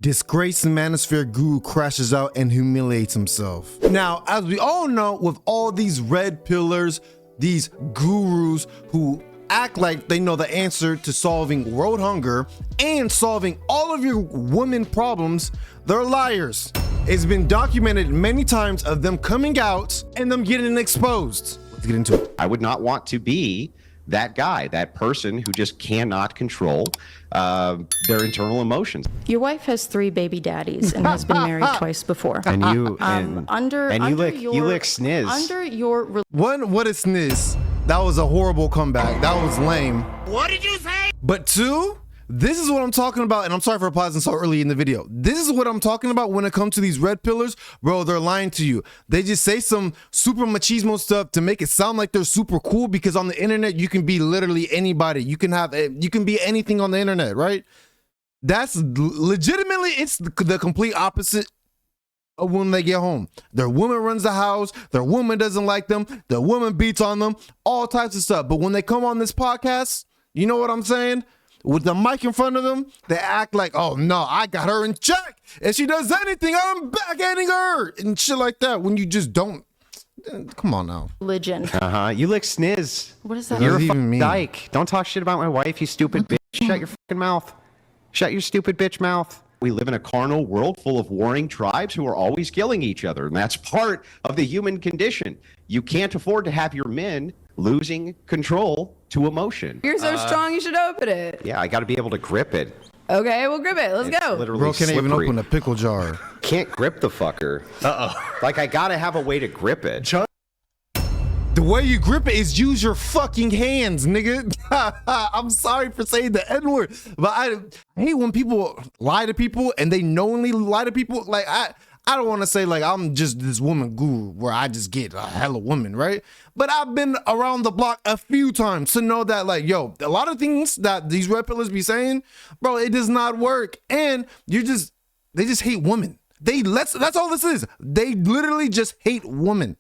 Disgraced Manosphere guru crashes out and humiliates himself. Now, as we all know, with all these red pillars, these gurus who act like they know the answer to solving world hunger and solving all of your women problems, they're liars. It's been documented many times of them coming out and them getting exposed. Let's get into it. I would not want to be that guy, that person who just cannot control their internal emotions. Your wife has 3 baby daddies and has been married twice before. And you you lick sniz. Under your What is sniz? That was a horrible comeback. That was lame. What did you say? But 2, this is what I'm talking about, and I'm sorry for pausing so early in the video. This is what I'm talking about when it comes to these red pillars. Bro, they're lying to you. They just say some super machismo stuff to make it sound like they're super cool, because on the internet, you can be literally anybody. You can be anything on the internet, right? That's legitimately, it's the complete opposite of when they get home. Their woman runs the house, their woman doesn't like them, their woman beats on them, all types of stuff. But when they come on this podcast, you know what I'm saying? With the mic in front of them, they act like, oh no, I got her in check. If she does anything, I'm backhanding her and shit like that, when you just don't. Come on now. religion. You lick sniz. What is that? You're a even fucking mean? dyke. Don't talk shit about my wife, you stupid bitch. Shut your fucking mouth. Shut your stupid bitch mouth. We live in a carnal world full of warring tribes who are always killing each other, and that's part of the human condition. You can't afford to have your men losing control to emotion. You're so strong, you should open it. Yeah, I got to be able to grip it. Okay, we'll grip it. Let's It's go. literally Bro can't even slippery. open a pickle jar. Can't grip the fucker. Like, I gotta have a way to grip it. The way you grip it is use your fucking hands, nigga. I'm sorry for saying the N-word, but I hate when people lie to people and they knowingly lie to people. Like, I don't want to say like I'm just this woman guru where I just get a hella woman, right? But I've been around the block a few times to know that, like, yo, a lot of things that these red pillars be saying, bro, it does not work. And they just hate women. That's all this is. They literally just hate women.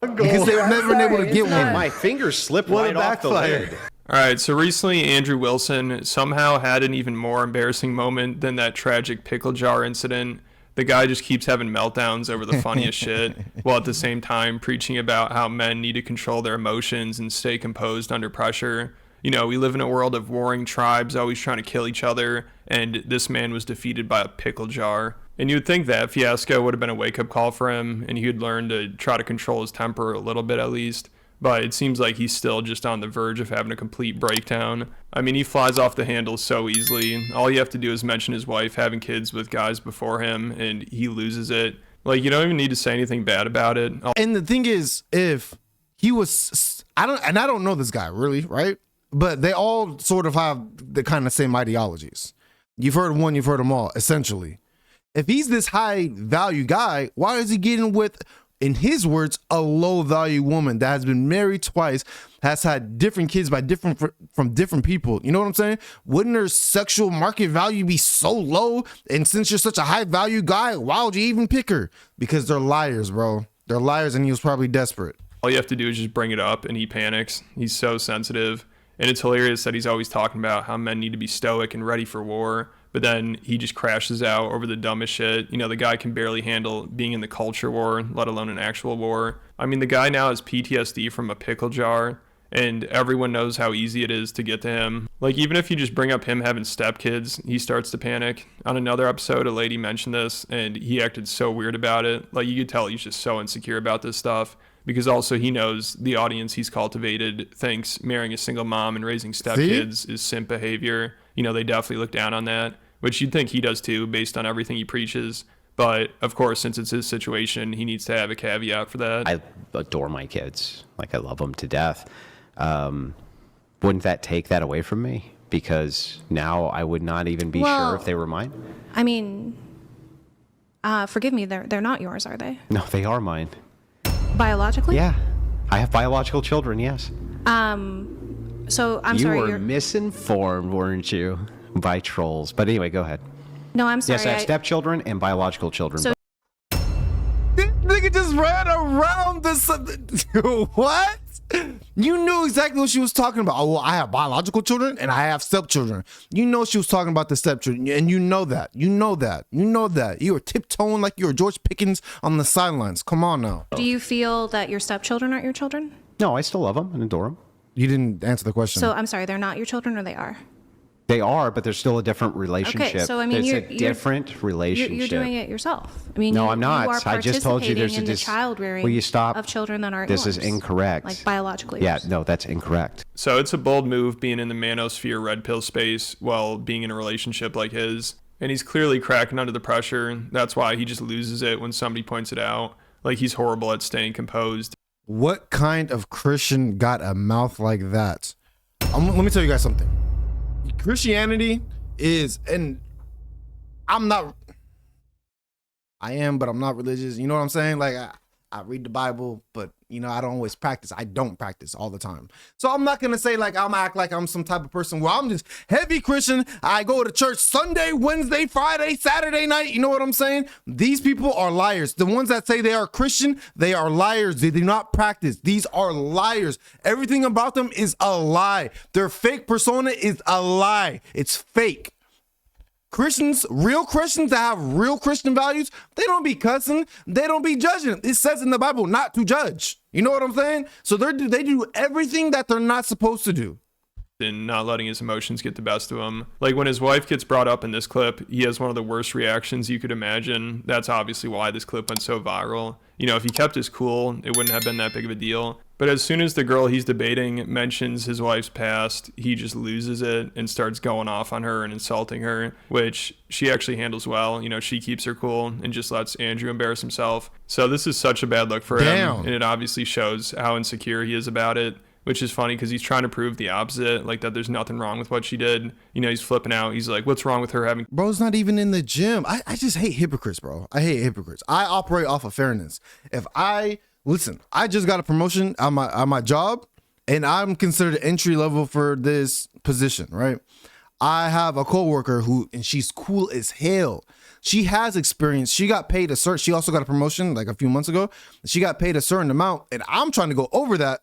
Because they've never been able to get one. My fingers slip right off the lid. All right, so recently Andrew Wilson somehow had an even more embarrassing moment than that tragic pickle jar incident. The guy just keeps having meltdowns over the funniest shit, while at the same time preaching about how men need to control their emotions and stay composed under pressure. You know, we live in a world of warring tribes always trying to kill each other, and this man was defeated by a pickle jar. And you would think that fiasco would have been a wake-up call for him, and he would learn to try to control his temper a little bit at least. But it seems like he's still just on the verge of having a complete breakdown. I mean, he flies off the handle so easily. All you have to do is mention his wife having kids with guys before him, and he loses it. Like, you don't even need to say anything bad about it. And the thing is, if he was, I don't know this guy really, right? But they all sort of have the kind of same ideologies. You've heard one, you've heard them all, essentially. If he's this high value guy, why is he getting with, in his words, a low value woman that has been married twice, has had different kids from different people? You know what I'm saying? Wouldn't her sexual market value be so low? And since you're such a high value guy, why would you even pick her? Because they're liars, bro. They're liars, and he was probably desperate. All you have to do is just bring it up, and he panics. He's so sensitive. And it's hilarious that he's always talking about how men need to be stoic and ready for war. But then he just crashes out over the dumbest shit. You know, the guy can barely handle being in the culture war, let alone an actual war. I mean, the guy now has PTSD from a pickle jar, and everyone knows how easy it is to get to him. Like, even if you just bring up him having stepkids, he starts to panic. On another episode, a lady mentioned this, and he acted so weird about it. Like, you could tell he's just so insecure about this stuff. Because also he knows the audience he's cultivated thinks marrying a single mom and raising stepkids is simp behavior. You know, they definitely look down on that, which you'd think he does too, based on everything he preaches. But of course, since it's his situation, he needs to have a caveat for that. I adore my kids. Like, I love them to death. Wouldn't that take that away from me? Because now I would not even be sure if they were mine. I mean, forgive me, they're not yours, are they? No, they are mine. Biologically? Yeah. I have biological children, yes. So I'm sorry. You were misinformed, weren't you? By trolls. But anyway, go ahead. No, I'm sorry. Yes, I have stepchildren and biological children. So- This nigga just ran around this. What? You knew exactly what she was talking about. Oh, well, I have biological children and I have stepchildren. You know she was talking about the stepchildren, and you know that. You know that. You know that. You were tiptoeing like you were George Pickens on the sidelines. Come on now. Do you feel that your stepchildren aren't your children? No, I still love them and adore them. You didn't answer the question. So I'm sorry, they're not your children, or they are? They are, but there's still a different relationship. Okay, so I mean, There's you're a different relationship. You're doing it yourself. I mean, No, you, I'm not. You are I just told you there's participating a in the child rearing Will you stop? of children that aren't This yours. is incorrect. Like biologically Yeah, yours. no, that's incorrect. So it's a bold move being in the manosphere red pill space while being in a relationship like his. And he's clearly cracking under the pressure. That's why he just loses it when somebody points it out. Like, he's horrible at staying composed. What kind of Christian got a mouth like that? Let me tell you guys something. Christianity is, and I am, but I'm not religious. You know what I'm saying? Like, I read the Bible, but you know, I don't always practice. I don't practice all the time. So I'm not gonna say like I'm act like I'm some type of person where I'm just heavy Christian. I go to church Sunday, Wednesday, Friday, Saturday night. You know what I'm saying? These people are liars. The ones that say they are Christian, they are liars. They do not practice. These are liars. Everything about them is a lie. Their fake persona is a lie. It's fake. Christians, real Christians that have real Christian values, they don't be cussing, they don't be judging. It says in the Bible not to judge. You know what I'm saying? So they do everything that they're not supposed to do. And not letting his emotions get the best of him. Like, when his wife gets brought up in this clip, he has one of the worst reactions you could imagine. That's obviously why this clip went so viral. You know, if he kept his cool, it wouldn't have been that big of a deal. But as soon as the girl he's debating mentions his wife's past, he just loses it and starts going off on her and insulting her, which she actually handles well. You know, she keeps her cool and just lets Andrew embarrass himself. So this is such a bad look for him. And it obviously shows how insecure he is about it, which is funny because he's trying to prove the opposite, like that there's nothing wrong with what she did. You know, he's flipping out. He's like, what's wrong with her having... Bro's not even in the gym. I just hate hypocrites, bro. I hate hypocrites. I operate off of fairness. Listen, I just got a promotion on my job, and I'm considered entry level for this position, right? I have a coworker and she's cool as hell. She has experience. She got paid she also got a promotion like a few months ago. She got paid a certain amount, and I'm trying to go over that,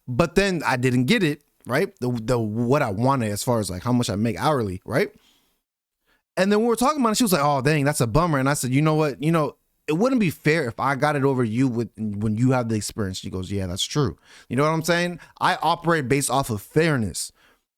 but then I didn't get it, right? The what I wanted as far as like how much I make hourly, right? And then we were talking about it. She was like, "Oh, dang, that's a bummer." And I said, "You know what? You know, it wouldn't be fair if I got it over you when you have the experience." She goes, "Yeah, that's true." You know what I'm saying? I operate based off of fairness.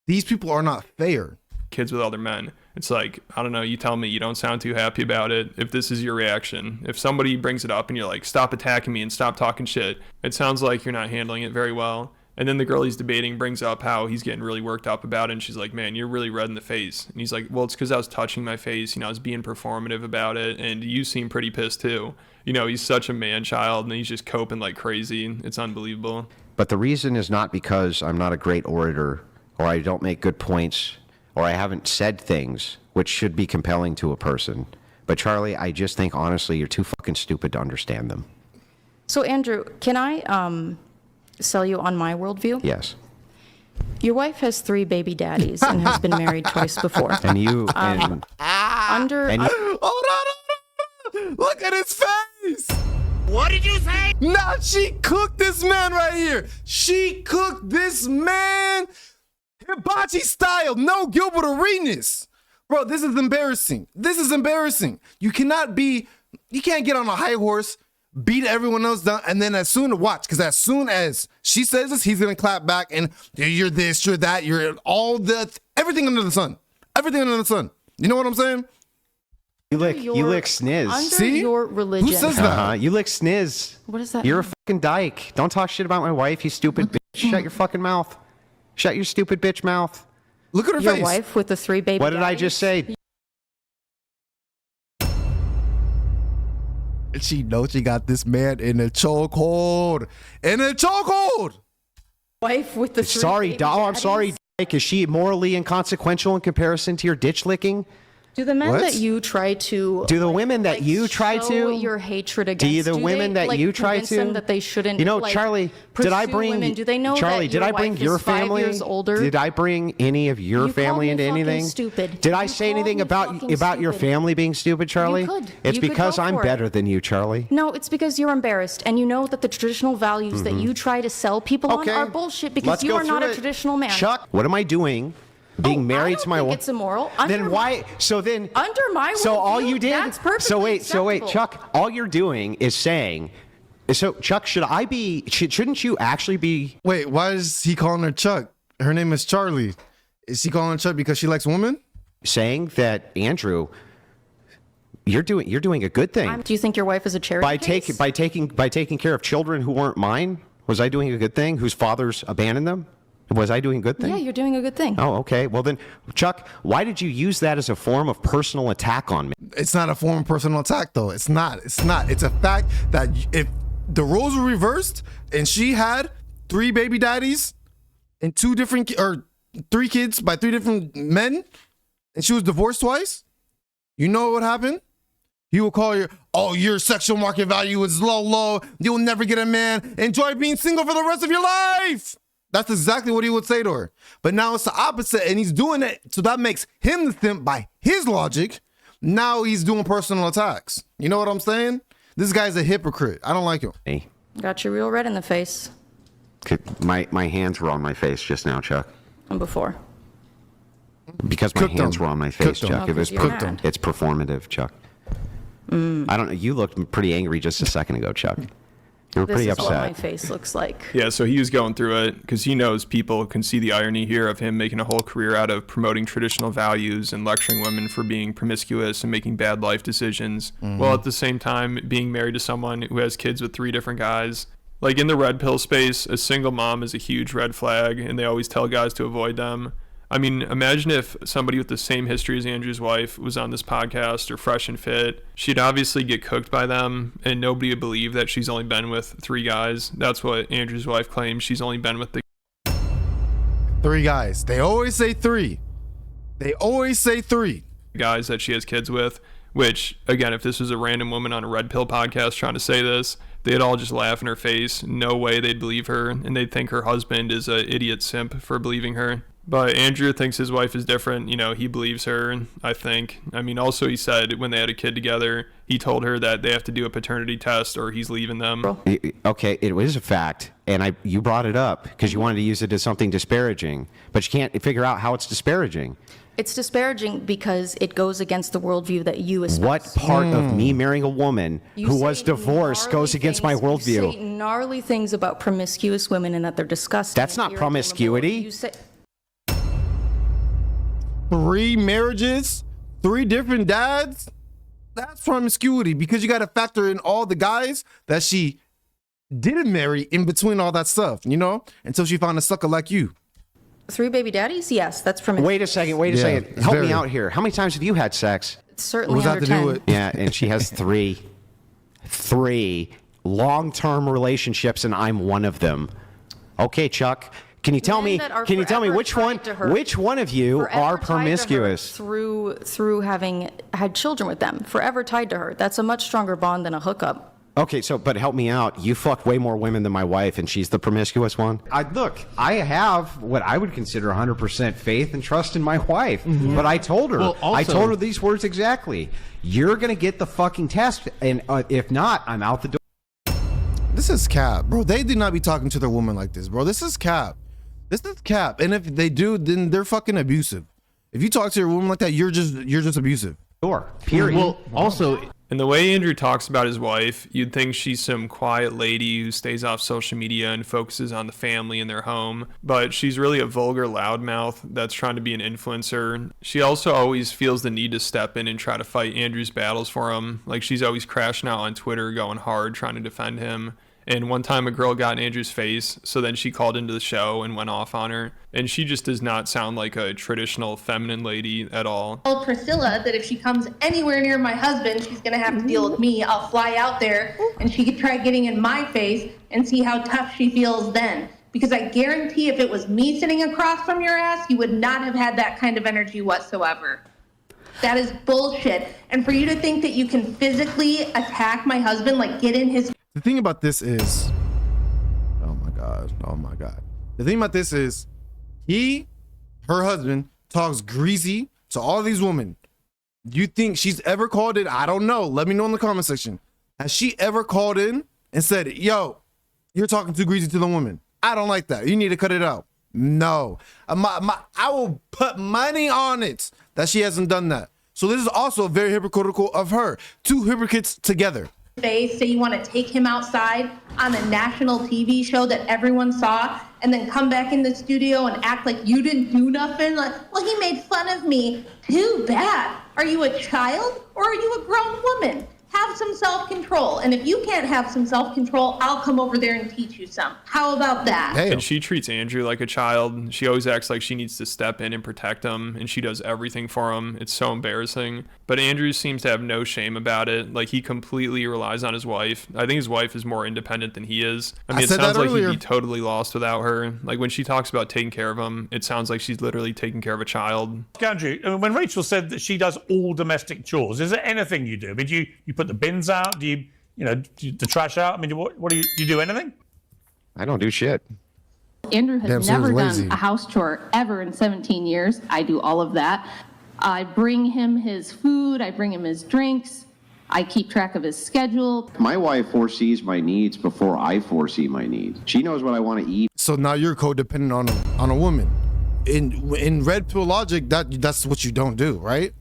These people are not fair. Kids with other men. It's like, I don't know, you tell me you don't sound too happy about it. If this is your reaction, if somebody brings it up and you're like, stop attacking me and stop talking shit, it sounds like you're not handling it very well. And then the girl he's debating brings up how he's getting really worked up about it. And she's like, man, you're really red in the face. And he's like, well, it's because I was touching my face. You know, I was being performative about it. And you seem pretty pissed too. You know, he's such a man child and he's just coping like crazy. It's unbelievable. But the reason is not because I'm not a great orator or I don't make good points or I haven't said things which should be compelling to a person. But Charlie, I just think honestly, you're too fucking stupid to understand them. So Andrew, can I sell you on my worldview? Yes. Your wife has 3 baby daddies and has been married twice before. And you Hold on. Look at his face. What did you say? Nah, she cooked this man right here. She cooked this man hibachi style. No Gilbert Arenas. Bro, this is embarrassing. This is embarrassing. You can't get on a high horse, beat everyone else down, and then as soon as she says this, he's gonna clap back and you're this, you're that, you're all the everything under the sun. Everything under the sun. You know what I'm saying? You lick sniz. Under See? your religion. Who says that? You lick sniz. What is that? You're a fucking dyke. Don't talk shit about my wife, you stupid bitch. Shut your fucking mouth. Shut your stupid bitch mouth. Look at her Your face. wife with the 3 baby What did I daddies? just say? And she knows she got this man in a chokehold. In a chokehold. Wife with the 3 Sorry, baby I'm daddies? sorry, dyke. Is she morally inconsequential in comparison to your ditch licking? Do the men What? that you try to Do the women that you try show to your hatred against? the women they, that you try convince to them that they shouldn't? You know, like, Charlie, did I pursue bring women? Do they know Charlie? that Did your I bring wife your is 5 family? years older? Did I bring any of your You family called into me fucking anything? stupid. Did I You say called anything me about fucking your stupid. family being stupid, Charlie? could. It's You could because go I'm for it. better than you, Charlie. No, it's because you're embarrassed, and you know that the traditional values that you try to sell people on are bullshit because Let's you go are not through a it. traditional man. Chuck, what am I doing? Being married to my I don't wife. think it's immoral. Then why? So then. Under my So all worldview, you did. that's perfectly So wait, acceptable. Chuck. All you're doing is saying. So Chuck, shouldn't you actually be? Wait, why is he calling her Chuck? Her name is Charlie. Is she calling her Chuck because she likes women? Saying that, Andrew, you're doing a good thing Do you think your wife is a charity case? by taking care of children who weren't mine. Was I doing a good thing? Whose fathers abandoned them? Was I doing a good thing? Yeah, you're doing a good thing. Oh, okay. Well then, Chuck, why did you use that as a form of personal attack on me? It's not a form of personal attack, though. It's not. It's a fact that if the roles were reversed and she had 3 baby daddies and 3 kids by 3 different men, and she was divorced twice, you know what would happen? He will call you, oh, your sexual market value is low. You'll never get a man. Enjoy being single for the rest of your life. That's exactly what he would say to her. But now it's the opposite, and he's doing it, so that makes him the simp by his logic. Now he's doing personal attacks. You know what I'm saying? This guy's a hypocrite. I don't like him. Hey, Got you real red in the face. my hands were on my face just now, Chuck. And before. Because my Cooked hands them. were on my face, Cooked them. Chuck. Oh, It was 'cause you're mad. it's performative, Chuck. I don't know. You looked pretty angry just a second ago, Chuck. You were This pretty is what my upset. face looks like. Yeah, so he was going through it because he knows people can see the irony here of him making a whole career out of promoting traditional values and lecturing women for being promiscuous and making bad life decisions, while at the same time being married to someone who has kids with 3 different guys. Like in the red pill space, a single mom is a huge red flag, and they always tell guys to avoid them. I mean, imagine if somebody with the same history as Andrew's wife was on this podcast or fresh and fit. She'd obviously get cooked by them, and nobody would believe that she's only been with 3 guys. That's what Andrew's wife claims. She's only been with the 3 guys. They always say 3. They always say 3. guys that she has kids with, which, again, if this was a random woman on a red pill podcast trying to say this, they'd all just laugh in her face. No way they'd believe her, and they'd think her husband is a idiot simp for believing her. But Andrew thinks his wife is different. You know, he believes her, I think. I mean, also he said when they had a kid together, he told her that they have to do a paternity test or he's leaving them. Okay, it was a fact, and you brought it up because you wanted to use it as something disparaging, but you can't figure out how it's disparaging. It's disparaging because it goes against the worldview that you espouse. What part of me marrying a woman You who say was divorced gnarly goes against my things- You worldview? say gnarly things about promiscuous women and that they're disgusting. That's not irredeemable. promiscuity. You say 3 marriages, 3 different dads. That's promiscuity because you got to factor in all the guys that she didn't marry in between all that stuff, you know, until she found a sucker like you. 3 baby daddies? Yes, that's promiscuous. Wait a second. Yeah, Help very. me out here. How many times have you had sex? It's certainly What does that under have to 10. do with? Yeah, and she has 3. 3 long-term relationships, and I'm one of them. Okay, Chuck. Can you tell Men me? that are Can you tell me forever which tied one? to her. Which one of you Forever are tied to her promiscuous? through having had children with them, forever tied to her. That's a much stronger bond than a hookup. Okay, but help me out. You fucked way more women than my wife, and she's the promiscuous one. I have what I would consider 100% faith and trust in my wife. But I told her. Well, also- I told her these words exactly. You're gonna get the fucking test, and if not, I'm out the door. This is cap, bro. They did not be talking to their woman like this, bro. This is cap. This is cap. And if they do, then they're fucking abusive. If you talk to your woman like that, you're just abusive. Period. Well, also, And the way Andrew talks about his wife, you'd think she's some quiet lady who stays off social media and focuses on the family and their home. But she's really a vulgar loudmouth that's trying to be an influencer. She also always feels the need to step in and try to fight Andrew's battles for him. Like she's always crashing out on Twitter, going hard, trying to defend him. And one time a girl got in Andrew's face, so then she called into the show and went off on her. And she just does not sound like a traditional feminine lady at all. Told Priscilla that if she comes anywhere near my husband, she's gonna have to deal with me. I'll fly out there and she could try getting in my face and see how tough she feels then. Because I guarantee if it was me sitting across from your ass, you would not have had that kind of energy whatsoever. That is bullshit. And for you to think that you can physically attack my husband, like get in his... The thing about this is, oh my God. The thing about this is, her husband, talks greasy to all these women. You think she's ever called in? I don't know. Let me know in the comment section. Has she ever called in and said, yo, you're talking too greasy to the woman? I don't like that. You need to cut it out. No. I will put money on it that she hasn't done that. So this is also very hypocritical of her. Two hypocrites together. Face, say you want to take him outside on a national TV show that everyone saw, and then come back in the studio and act like you didn't do nothing. Like, well, he made fun of me. Too bad. Are you a child or are you a grown woman? Have some self-control. And if you can't have some self-control, I'll come over there and teach you some. How about that? Damn. And she treats Andrew like a child. She always acts like she needs to step in and protect him, and she does everything for him. It's so embarrassing. But Andrew seems to have no shame about it. Like, he completely relies on his wife. I think his wife is more independent than he is. I mean, it sounds like he'd be totally lost without her. Like, when she talks about taking care of him, it sounds like she's literally taking care of a child. Andrew, when Rachel said that she does all domestic chores, is there anything you do? I mean, do you put the bins out? Do you the trash out? I mean, what do you do anything? I don't do shit. Andrew has never done a house chore ever in 17 years. I do all of that. I bring him his food. I bring him his drinks. I keep track of his schedule. My wife foresees my needs before I foresee my needs. She knows what I want to eat. So now you're codependent on a woman. In red pill logic, that's what you don't do, right?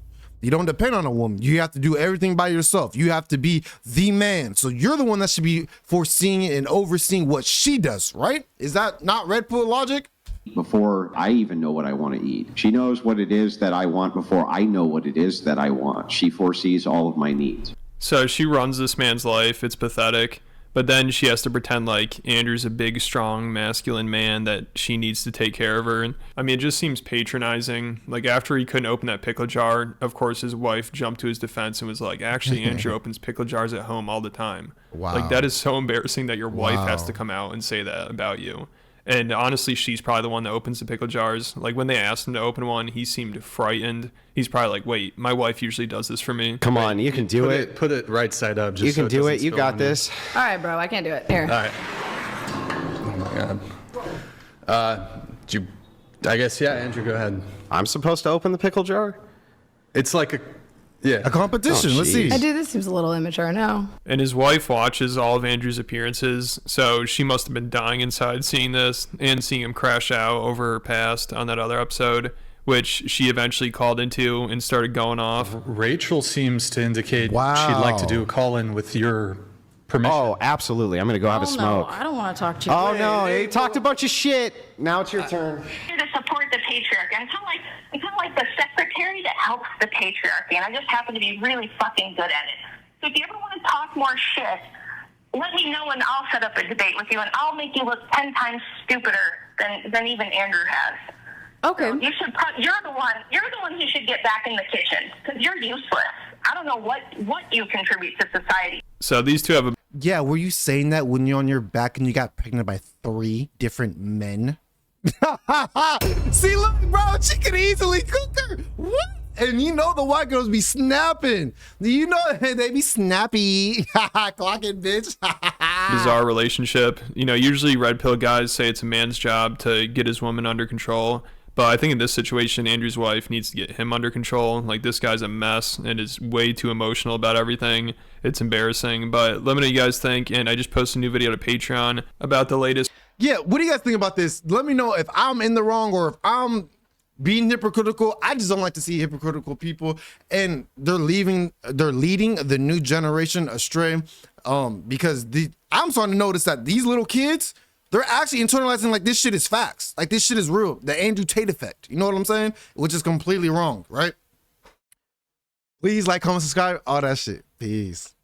You don't depend on a woman. You have to do everything by yourself. You have to be the man. So you're the one that should be foreseeing and overseeing what she does, right? Is that not red pill logic? Before I even know what I want to eat. She knows what it is that I want before I know what it is that I want. She foresees all of my needs. So she runs this man's life. It's pathetic. But then she has to pretend like Andrew's a big, strong, masculine man that she needs to take care of her. And I mean, it just seems patronizing. Like, after he couldn't open that pickle jar, of course, his wife jumped to his defense and was like, actually, Andrew opens pickle jars at home all the time. Wow. Like, that is so embarrassing that your wife has to come out and say that about you. And honestly, she's probably the one that opens the pickle jars. Like, when they asked him to open one, he seemed frightened. He's probably like, wait, my wife usually does this for me. Come on, you can do it. Put it right side up. Just you can do it. You got this. All right, bro. I can't do it. Here. All right. Oh my God. I guess, yeah, Andrew, go ahead. I'm supposed to open the pickle jar? It's like a competition. Let's see. I do. This seems a little immature now. And his wife watches all of Andrew's appearances, so she must have been dying inside seeing this and seeing him crash out over her past on that other episode, which she eventually called into and started going off. Rachel seems to indicate she'd like to do a call-in with your permission. Oh, absolutely. I'm going to go have a smoke. No, I don't want to talk to you. Oh, no. He talked a bunch of shit. Now it's your turn. To support the patriarchy. I'm kind of like the secretary that helps the patriarchy, and I just happen to be really fucking good at it. So if you ever want to talk more shit, let me know and I'll set up a debate with you, and I'll make you look 10 times stupider than even Andrew has. Okay. So you're the one who should get back in the kitchen, because you're useless. I don't know what you contribute to society. So these two have a... Yeah, were you saying that when you're on your back and you got pregnant by 3 different men? See, look, bro, she could easily cook her. What? And you know the white girls be snapping. You know they be snappy. Clock it, bitch. Bizarre relationship. You know, usually red pill guys say it's a man's job to get his woman under control. But I think in this situation, Andrew's wife needs to get him under control. Like, this guy's a mess and is way too emotional about everything. It's embarrassing. But let me know what you guys think. And I just posted a new video to Patreon about the latest. Yeah, what do you guys think about this? Let me know if I'm in the wrong or if I'm being hypocritical. I just don't like to see hypocritical people, and they're leading the new generation astray. Because I'm starting to notice that these little kids, they're actually internalizing like this shit is facts. Like, this shit is real. The Andrew Tate effect. You know what I'm saying? Which is completely wrong, right? Please like, comment, subscribe, all that shit. Peace.